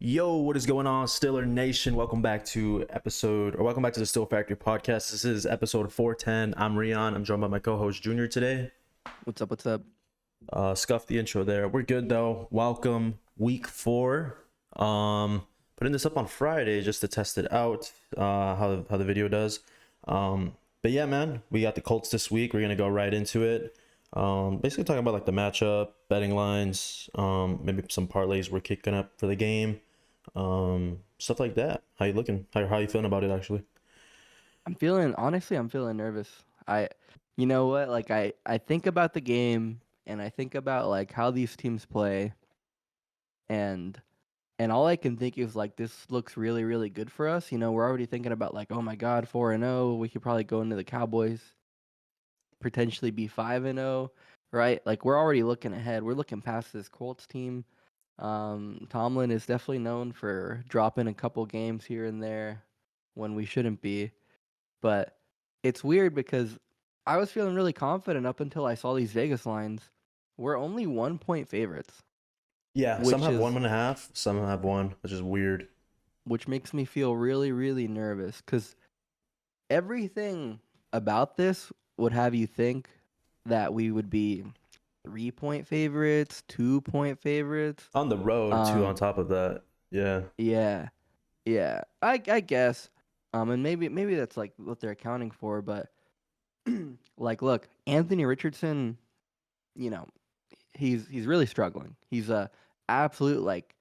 Yo, what is going on, Steeler Nation? Welcome back to the Steel Factory podcast. This is episode 410. I'm Rion. I'm joined by my co-host Junior today. What's up? What's up? Scuff the intro there. We're good though. Welcome week 4. Putting this up on Friday just to test it out, how the video does. But yeah, man, we got the Colts this week. We're gonna go right into it. Basically talking about like the matchup, betting lines, maybe some parlays we're kicking up for the game. Stuff like that. How you looking? How you feeling about it actually? I'm feeling nervous. You know what? Like I think about the game and I think about like how these teams play, and all I can think is like this looks really really good for us. You know, we're already thinking about like, oh my God, 4-0. We could probably go into the Cowboys, potentially be 5-0, right? Like we're already looking ahead. We're looking past this Colts team. Tomlin is definitely known for dropping a couple games here and there when we shouldn't be. But it's weird because I was feeling really confident up until I saw these Vegas lines. We're only 1-point favorites, Yeah, some which have is 1.5, some have 1, which is weird. which makes me feel really, really nervous because everything about this would have you think that we would be 3-point favorites, 2-point favorites. On the road too, on Um, top of that. Yeah. yeah, yeah. I guess. And maybe that's like what they're accounting for, but like, look, Anthony Richardson, you know, he's really struggling. He's a absolute like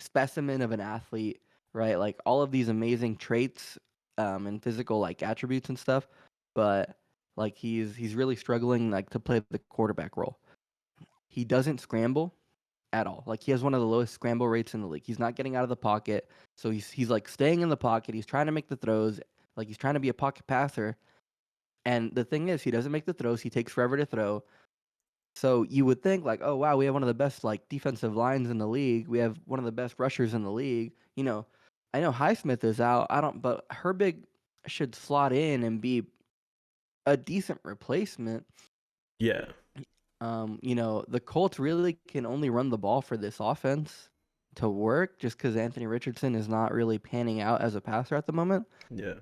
specimen of an athlete, right? Like all of these amazing traits, and physical like attributes and stuff, but like he's really struggling like to play the quarterback role. He doesn't scramble at all. Like he has one of the lowest scramble rates in the league. He's not getting out of the pocket, so he's like staying in the pocket. He's trying to make the throws, like he's trying to be a pocket passer. And the thing is, he doesn't make the throws. He takes forever to throw. So you would think like, oh wow, we have one of the best like defensive lines in the league. We have one of the best rushers in the league. You know, I know Highsmith is out. But Herbig should slot in and be a decent replacement. Yeah. You know, the Colts really can only run the ball for this offense to work just because Anthony Richardson is not really panning out as a passer at the moment. Yeah.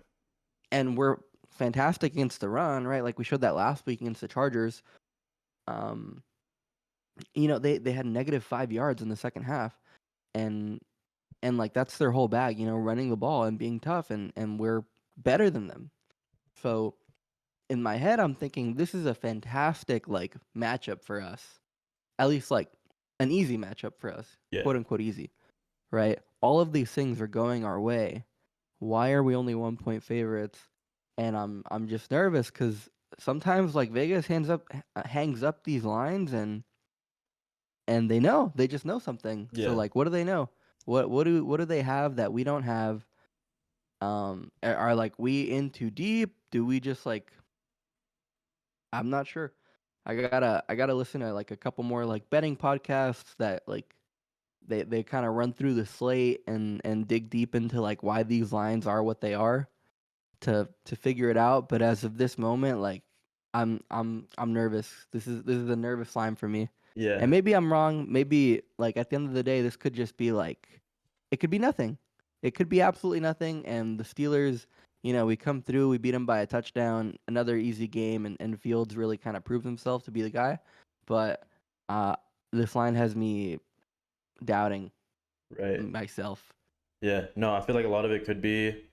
And we're fantastic against the run, right? Like we showed that last week against the Chargers. Um, you know, they had -5 yards in the second half, and like that's their whole bag, you know, running the ball and being tough, and we're better than them. So in my head, I'm thinking this is a fantastic like matchup for us, at least like an easy matchup for us, Yeah. quote unquote easy, right? All of these things are going our way. Why are we only 1-point favorites? And I'm just nervous because sometimes like Vegas hangs up these lines, and they just know something. Yeah. So like, what do they know? What do they have that we don't have? Are like we in too deep? Do we just like? I'm not sure. I gotta listen to like a couple more like betting podcasts that like they kind of run through the slate and dig deep into like why these lines are what they are to figure it out. But as of this moment, like I'm nervous. This is a nervous line for me. Yeah. And maybe I'm wrong. Maybe like at the end of the day, this could just be like it could be nothing. It could be absolutely nothing. And the Steelers, you know, we come through, we beat them by a touchdown, another easy game, and Fields really kind of proved himself to be the guy. But this line has me doubting Right. myself. Yeah. No, I feel like a lot of it could be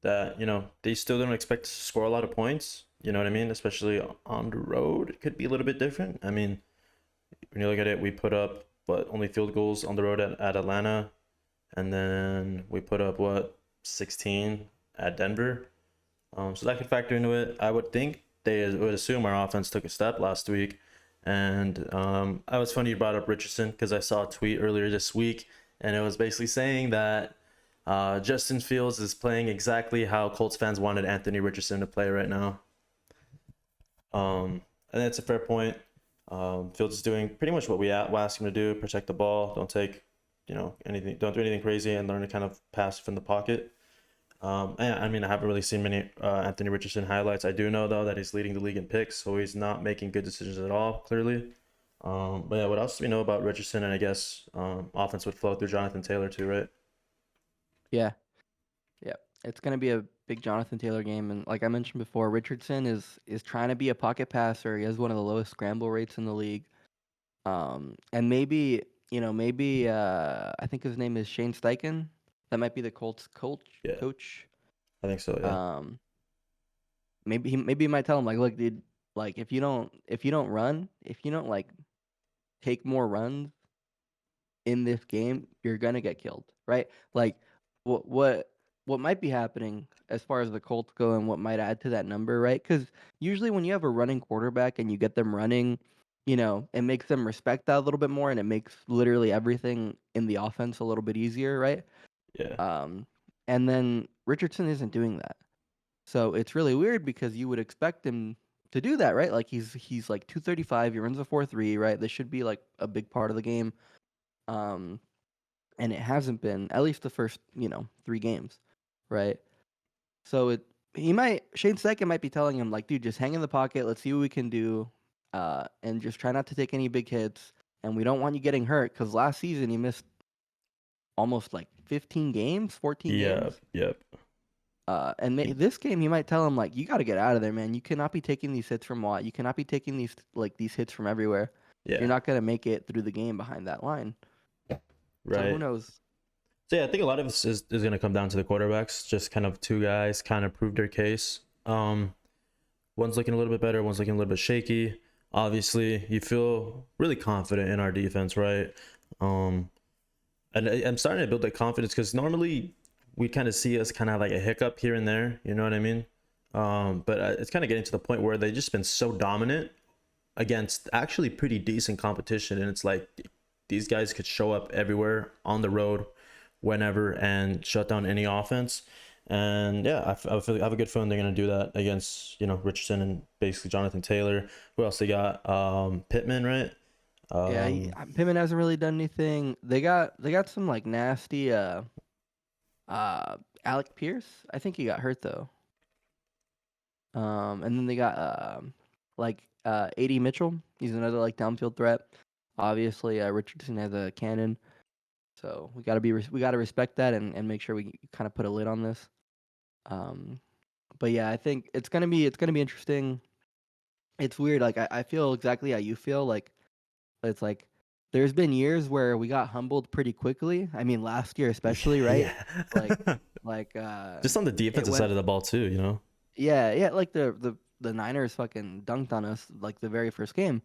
that, they still don't expect to score a lot of points. You know what I mean? Especially on the road, it could be a little bit different. I mean, when you look at it, we put up only field goals on the road at Atlanta, and then we put up 16 at Denver. So that could factor into it. I would think they would assume our offense took a step last week, and I was funny you brought up Richardson because I saw a tweet earlier this week, and it was basically saying that Justin Fields is playing exactly how Colts fans wanted Anthony Richardson to play right now. And that's a fair point. Fields is doing pretty much what we ask him to do: protect the ball, don't take, anything, don't do anything crazy, and learn to kind of pass from the pocket. I mean, I haven't really seen many Anthony Richardson highlights. I do know though that he's leading the league in picks, so he's not making good decisions at all, clearly. But yeah, what else do we know about Richardson? And I guess offense would flow through Jonathan Taylor too, right? Yeah, yeah. It's gonna be a big Jonathan Taylor game, and like I mentioned before, Richardson is trying to be a pocket passer. He has one of the lowest scramble rates in the league. And maybe maybe I think his name is Shane Steichen. That might be the Colts coach. Yeah, Coach. I think so. Yeah, Um, maybe he might tell him like, look, dude, like if you don't run, if you don't like take more runs in this game, you're gonna get killed, right? Like, what might be happening as far as the Colts go, and what might add to that number, right? Because usually when you have a running quarterback and you get them running, it makes them respect that a little bit more, and it makes literally everything in the offense a little bit easier, right? yeah, Um, and then Richardson isn't doing that, so it's really weird because you would expect him to do that, right? Like he's like 235, he runs a 4.3, right? This should be like a big part of the game. Um, and it hasn't been at least the first 3 games, right? So Shane Steichen might be telling him like, dude, just hang in the pocket. Let's see what we can do, and just try not to take any big hits. And we don't want you getting hurt because last season he missed almost like 15 games, 14 yep, games. yep. And this game he might tell him like, you got to get out of there, man. You cannot be taking these hits from Watt. You cannot be taking these hits from everywhere. You're Yeah, not gonna make it through the game behind that line. So who right. knows? So yeah, I think a lot of this is going to come down to the quarterbacks. Just kind of two guys kind of proved their case. One's looking a little bit better, one's looking a little bit shaky. Obviously, you feel really confident in our defense, right? Um, and I'm starting to build that confidence because normally we kind of see us kind of like a hiccup here and there. You know what I mean? But it's kind of getting to the point where they've just been so dominant against actually pretty decent competition, and it's like these guys could show up everywhere on the road whenever and shut down any offense. And yeah, I have a good feeling they're gonna do that against Richardson and basically Jonathan Taylor. Who else they got? Pittman, right? Yeah, Um, Pittman hasn't really done anything. They got some like nasty uh Alec Pierce. I think he got hurt though. And then they got AD Mitchell. He's another like downfield threat. Obviously, Richardson has a cannon, so we gotta respect that and make sure we kind of put a lid on this. Um, but yeah, I think it's gonna be interesting. It's weird. Like I feel exactly how you feel. Like it's like there's been years where we got humbled pretty quickly. I mean, last year especially, right? yeah. Like like Just on the it defensive side went of the ball too, you know. yeah, yeah, like the Niners fucking dunked on us like the very first game.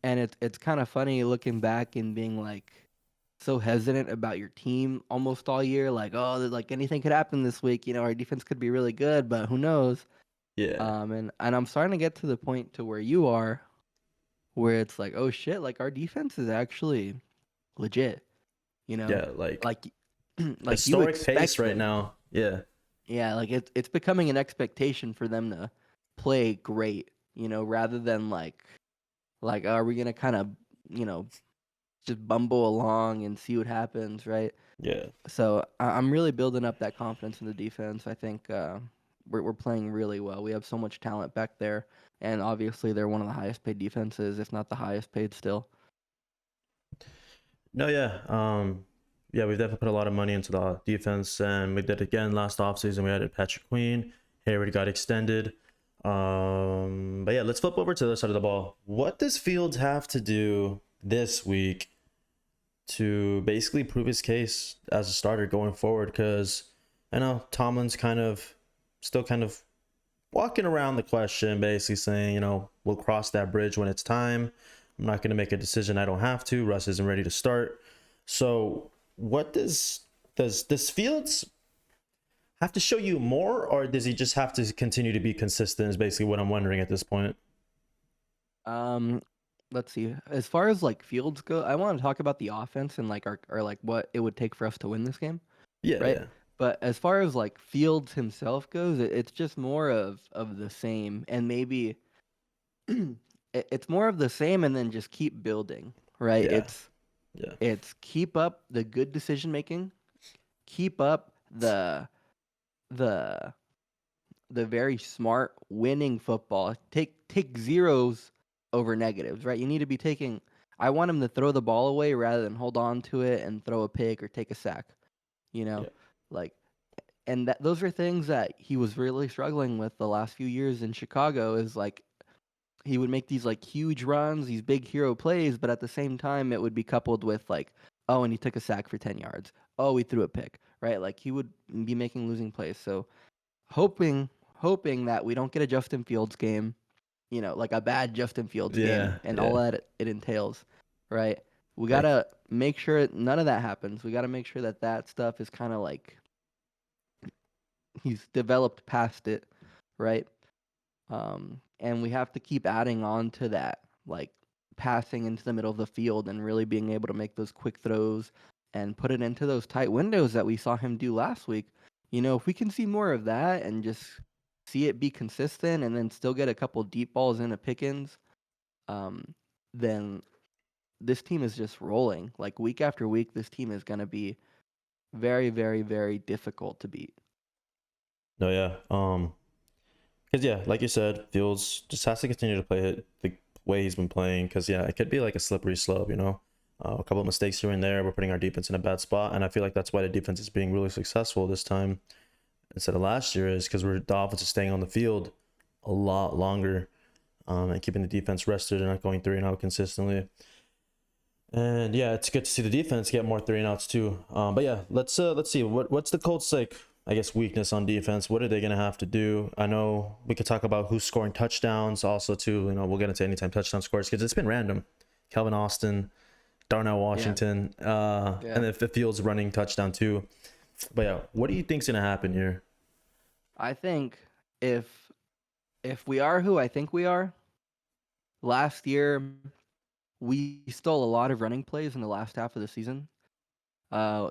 And it's kind of funny looking back and being like so hesitant about your team almost all year, like, oh, like anything could happen this week, our defense could be really good, but who knows? Yeah, And I'm starting to get to the point to where you are, where it's like, oh shit, like our defense is actually legit, you know, yeah, like like like you historic pace expect right them. now. Yeah, Yeah, like it's becoming an expectation for them to play great, rather than like are we gonna kind of you know just bumble along and see what happens, right? yeah. So I'm really building up that confidence in the defense. I think we're playing really well. We have so much talent back there, and obviously they're one of the highest paid defenses, if not the highest paid still. No, yeah. Yeah, we've definitely put a lot of money into the defense, and we did again last offseason. We added Patrick Queen. Hayward got extended. But yeah, let's flip over to the other side of the ball. What does Fields have to do this week to basically prove his case as a starter going forward? Because I know Tomlin's still kind of walking around the question, basically saying, we'll cross that bridge when it's time. I'm not going to make a decision I don't have to. Russ isn't ready to start. So, what does Fields have to show you more, or does he just have to continue to be consistent? Is basically what I'm wondering at this point. Um, let's see. As far as like Fields go, I want to talk about the offense and like our like what it would take for us to win this game, Yeah, right? yeah, But as far as like Fields himself goes, it's just more of the same, and maybe it's more of the same, and then just keep building, right? yeah, It's yeah, it's keep up the good decision making, keep up the the very smart winning football. Take zeros over negatives, right? You need to be taking I want him to throw the ball away rather than hold on to it and throw a pick or take a sack. You know, Yeah. like, and those are things that he was really struggling with the last few years in Chicago. Is like he would make these like huge runs, these big hero plays, but at the same time it would be coupled with like, oh, and he took a sack for 10 yards. Oh, he threw a pick, right? Like he would be making losing plays. So hoping that we don't get a Justin Fields game, like a bad Justin Fields game Yeah. and all Yeah. that it entails, right? We got Like, to make sure none of that happens. We got to make sure that that stuff is kind of like he's developed past it, right? And we have to keep adding on to that, like passing into the middle of the field and really being able to make those quick throws and put it into those tight windows that we saw him do last week. If we can see more of that and just see it be consistent and then still get a couple deep balls into Pickens, um, then this team is just rolling. Like week after week, this team is going to be very, very, very difficult to beat. no, yeah. Because yeah, like you said, Fields just has to continue to play it the way he's been playing. Because yeah, it could be like a slippery slope, a couple of mistakes here and there. We're putting our defense in a bad spot, and I feel like that's why the defense is being really successful this time instead of last year. Is because the offense is staying on the field a lot longer, and keeping the defense rested and not going 3-and-out consistently. And yeah, it's good to see the defense get more 3-and-outs too. But yeah, let's see what's the Colts like. I guess weakness on defense. What are they gonna have to do? I know we could talk about who's scoring touchdowns. Also, too, we'll get into anytime touchdown scores because it's been random. Calvin Austin, Darnell Yeah. Washington, Yeah. and if the Fields running touchdown too. But yeah, what do you think's gonna happen here? I think if we are who I think we are, last year we stole a lot of running plays in the last half of the season.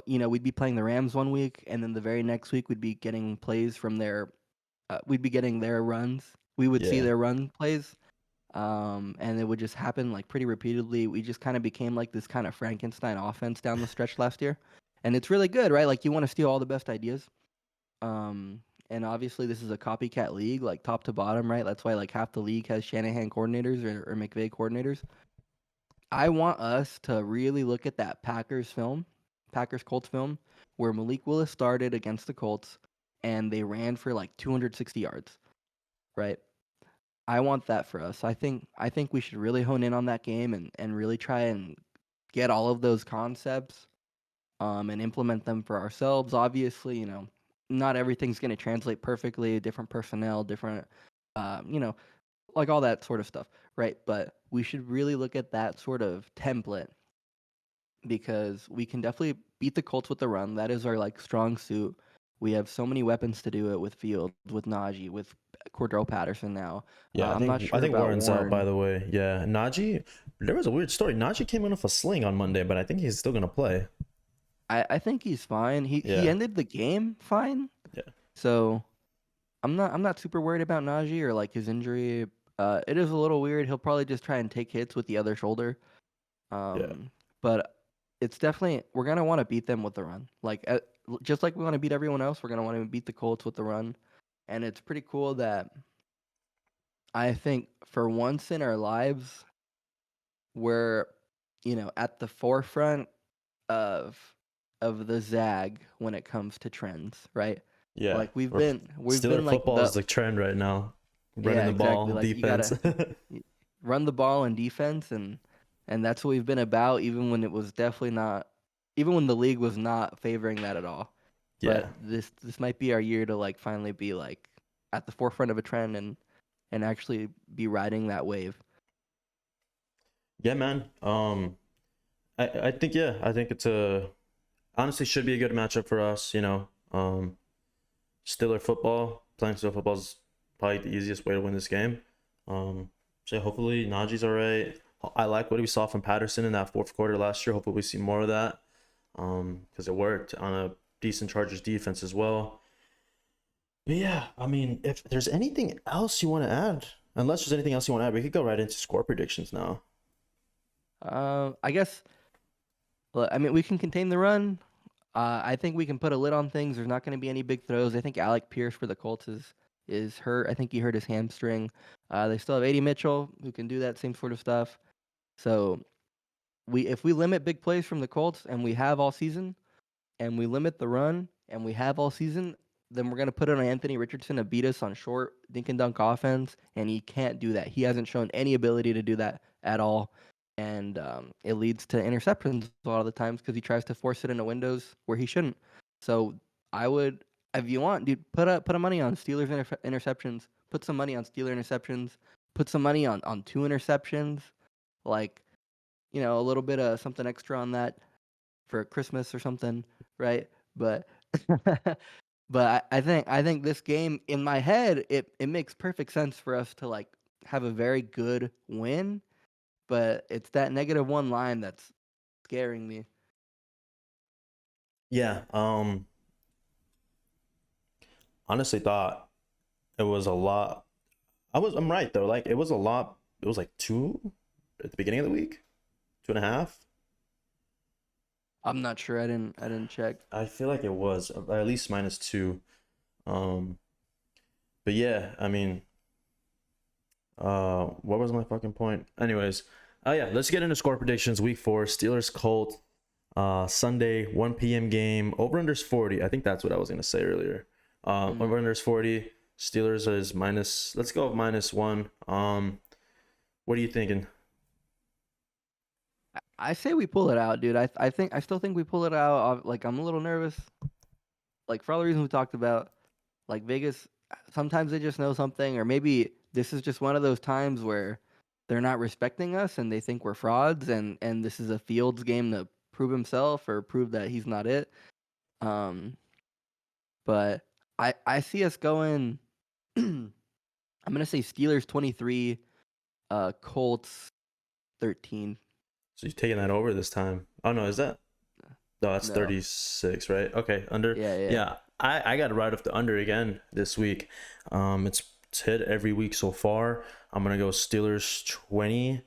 We'd be playing the Rams one week, and then the very next week we'd be getting plays from we'd be getting their runs. We would see Yeah, their run plays, and it would just happen like pretty repeatedly. We just kind of became like this kind of Frankenstein offense down the stretch last year, and it's really good, right? Like you want to steal all the best ideas. Um, and obviously this is a copycat league, like top to bottom, right? That's why like half the league has Shanahan coordinators or McVay coordinators. I want us to really look at that Packers Colts film, where Malik Willis started against the Colts and they ran for like 260 yards, right? I want that for us. I think we should really hone in on that game and really try and get all of those concepts and implement them for ourselves. Obviously, not everything's going to translate perfectly, different personnel, different um, you know, like all that sort of stuff, right? But we should really look at that sort of template because we can definitely beat the Colts with the run. That is our like strong suit. We have so many weapons to do it with Field, with Najee, with Cordell Patterson now. yeah. I I'm not think I sure think about Warren's out, by Warren. the way. Yeah, Najee. There was a weird story. Najee came in off a sling on Monday, but I think he's still gonna play. I think he's fine. He Yeah, ended the game fine. yeah, So I'm not super worried about Najee or like his injury. It is a little weird. He'll probably just try and take hits with the other shoulder. yeah. But it's definitely we're gonna want to beat them with the run. Like just like we want to beat everyone else, we're gonna want to beat the Colts with the run. And it's pretty cool that I think for once in our lives we're at the forefront of the zag when it comes to trends, right? Yeah, Like we've we're been Steeler like football is the trend right now. Running yeah, the exactly. ball, Like you defense. gotta run the ball and defense, and that's what we've been about, even when it was definitely not, even when the league was not favoring that at all. Yeah, But this might be our year to like finally be like at the forefront of a trend and actually be riding that wave. yeah, man. I think yeah, I think it's a honestly should be a good matchup for us. Steeler football playing Steeler football is probably the easiest way to win this game. So hopefully Najee's all right. I like what we saw from Patterson in that fourth quarter last year. Hopefully we see more of that. Because it worked on a decent Chargers defense as well. But yeah, I mean, if there's anything else you want to add, unless there's anything else you want to add, we could go right into score predictions now. I guess. Well, I mean, we can contain the run. I think we can put a lid on things. There's not going to be any big throws. I think Alec Pierce for the Colts is hurt. I think he hurt his hamstring. They still have 80 Mitchell who can do that same sort of stuff. So if we limit big plays from the Colts and we have all season, and we limit the run and we have all season, then we're gonna put it on Anthony Richardson to beat us on short dink and dunk offense, and he can't do that. He hasn't shown any ability to do that at all, and it leads to interceptions a lot of the times because he tries to force it into windows where he shouldn't. So I would, if you want, dude, put a money on Steelers interceptions. Put some money on Steeler interceptions. Put some money on 2 interceptions. Like, a little bit of something extra on that for Christmas or something, right? But but I think this game in my head it makes perfect sense for us to like have a very good win, but it's that -1 line that's scaring me. Yeah. Honestly thought it was a lot. I'm right though. Like it was a lot. It was like 2 at the beginning of the week, 2.5. I'm not sure. I didn't check. I feel like it was at least -2. Um, but yeah, I mean, what was my fucking point? Anyways, yeah, let's get into score predictions. Week 4, Steelers Colts, Sunday 1 p.m. game. Over unders 40. I think that's what I was gonna say earlier. Over unders 40. Steelers is minus. Let's go with -1. What are you thinking? I say we pull it out, dude. I still think we pull it out. Like I'm a little nervous, like for all the reasons we talked about. Like Vegas, sometimes they just know something, or maybe this is just one of those times where they're not respecting us and they think we're frauds, and this is a Fields game to prove himself or prove that he's not it. But I see us going. I'm gonna say Steelers 23, Colts 13. So you're taking that over this time? Oh no, is that? No, that's No. 36, right? Okay, under. Yeah. Yeah, I got to ride off the under again this week. It's hit every week so far. I'm gonna go Steelers 20,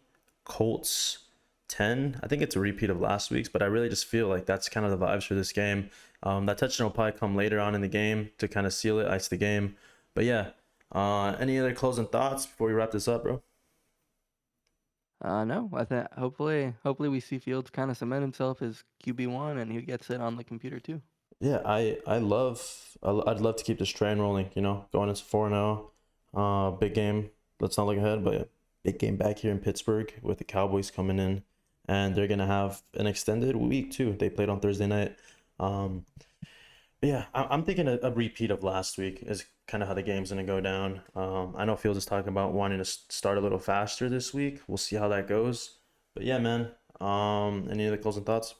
Colts 10. I think it's a repeat of last week's, but I really just feel like that's kind of the vibes for this game. That touchdown will probably come later on in the game to kind of seal it, ice the game. But yeah, any other closing thoughts before we wrap this up, bro? No, I think hopefully we see Fields kind of cement himself as QB1 and he gets it on the computer too. Yeah, I'd love to keep this train rolling, going into 4-0. Big game. Let's not look ahead, but yeah, big game back here in Pittsburgh with the Cowboys coming in, and they're gonna have an extended week too. They played on Thursday night. But yeah, I'm thinking a repeat of last week is kind of how the game's gonna go down. I know Fields is talking about wanting to start a little faster this week. We'll see how that goes. But yeah, man. Any other closing thoughts?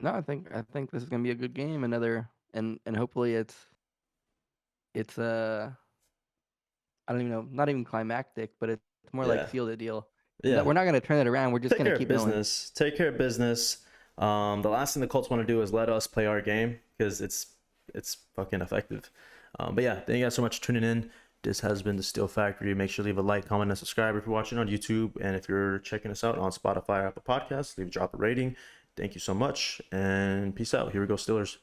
No, I think this is gonna be a good game. Another and hopefully it's I don't even know, not even climactic, but it's more like Yeah. seal the deal. Yeah. We're not gonna turn it around. We're just Take gonna care of keep going. business. Take care of business. The last thing the Colts want to do is let us play our game because it's fucking effective. But yeah, thank you guys so much for tuning in. This has been the Steel Factory. Make sure to leave a like, comment, and subscribe if you're watching on YouTube. And if you're checking us out on Spotify or Apple Podcasts, drop a rating. Thank you so much, and peace out. Here we go, Steelers.